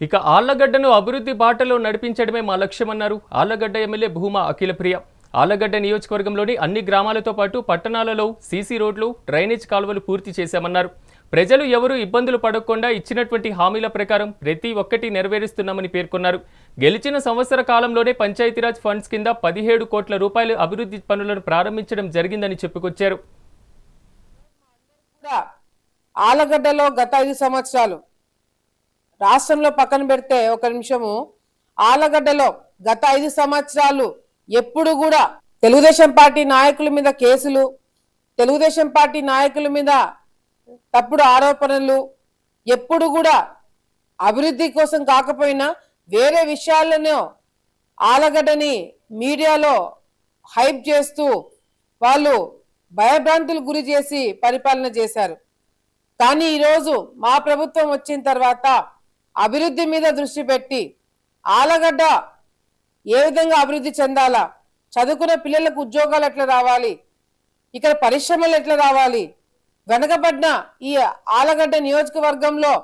ఇక ఆళ్లగడ్డను అభివృద్ధి బాటలో నడిపించడమే మా లక్ష్యమన్నారు ఆళ్లగడ్డ ఎమ్మెల్యే భూమా అఖిలప్రియ. ఆళ్లగడ్డ నియోజకవర్గంలోని అన్ని గ్రామాలతో పాటు పట్టణాలలో సీసీ రోడ్లు, డ్రైనేజ్ కాలువలు పూర్తి చేశామన్నారు. ప్రజలు ఎవరూ ఇబ్బందులు పడకుండా ఇచ్చినటువంటి హామీల ప్రకారం ప్రతి ఒక్కటి నెరవేరుస్తున్నామని పేర్కొన్నారు. గెలిచిన సంవత్సర కాలంలోనే పంచాయతీరాజ్ ఫండ్స్ కింద 17 కోట్ల రూపాయల అభివృద్ధి పనులను ప్రారంభించడం జరిగిందని చెప్పుకొచ్చారు. ఆళ్లగడ్డలో గత 5 సంవత్సరాలు రాష్ట్రంలో పక్కన పెడితే ఒక నిమిషము, ఆళ్లగడ్డలో గత 5 సంవత్సరాలు ఎప్పుడు కూడా తెలుగుదేశం పార్టీ నాయకుల మీద కేసులు, తెలుగుదేశం పార్టీ నాయకుల మీద తప్పుడు ఆరోపణలు, ఎప్పుడు కూడా అభివృద్ధి కోసం కాకపోయినా వేరే విషయాలను ఆళ్లగడ్డని మీడియాలో హైప్ చేస్తూ వాళ్ళు భయభ్రాంతులు గురి చేసి పరిపాలన చేశారు. కానీ ఈరోజు మా ప్రభుత్వం వచ్చిన తర్వాత అభివృద్ధి మీద దృష్టి పెట్టి ఆళ్లగడ్డ ఏ విధంగా అభివృద్ధి చెందాలా, చదువుకున్న పిల్లలకు ఉద్యోగాలు ఎట్లా రావాలి, ఇక్కడ పరిశ్రమలు ఎట్లా రావాలి, వెనకబడిన ఈ ఆళ్లగడ్డ నియోజకవర్గంలో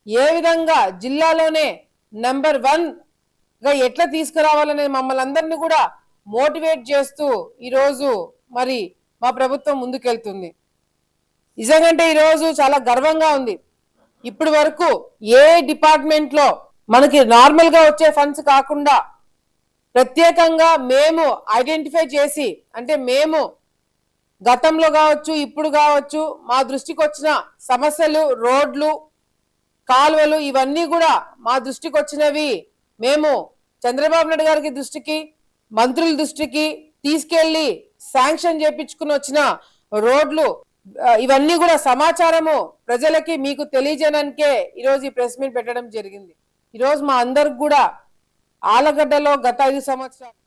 ఏ విధంగా జిల్లాలోనే నెంబర్ 1గా ఎట్లా తీసుకురావాలనే మమ్మల్ని అందరినీ కూడా మోటివేట్ చేస్తూ ఈరోజు మరి మా ప్రభుత్వం ముందుకెళ్తుంది. నిజంగా ఈరోజు చాలా గర్వంగా ఉంది. ఇప్పటి వరకు ఏ డిపార్ట్మెంట్ లో మనకి నార్మల్ గా వచ్చే ఫండ్స్ కాకుండా ప్రత్యేకంగా మేము ఐడెంటిఫై చేసి, అంటే మేము గతంలో కావచ్చు ఇప్పుడు కావచ్చు మా దృష్టికి వచ్చిన సమస్యలు, రోడ్లు, కాలువలు ఇవన్నీ కూడా మా దృష్టికి వచ్చినవి మేము చంద్రబాబు నాయుడు గారికి దృష్టికి, మంత్రుల దృష్టికి తీసుకెళ్లి శాంక్షన్ చేపించుకుని వచ్చిన రోడ్లు ఇవన్నీ కూడా సమాచారము ప్రజలకి మీకు తెలియజేయడానికే ఈరోజు ఈ ప్రెస్ మీట్ పెట్టడం జరిగింది. ఈరోజు మా అందరికి కూడా ఆళ్లగడ్డలో గత 5 సంవత్సరాలు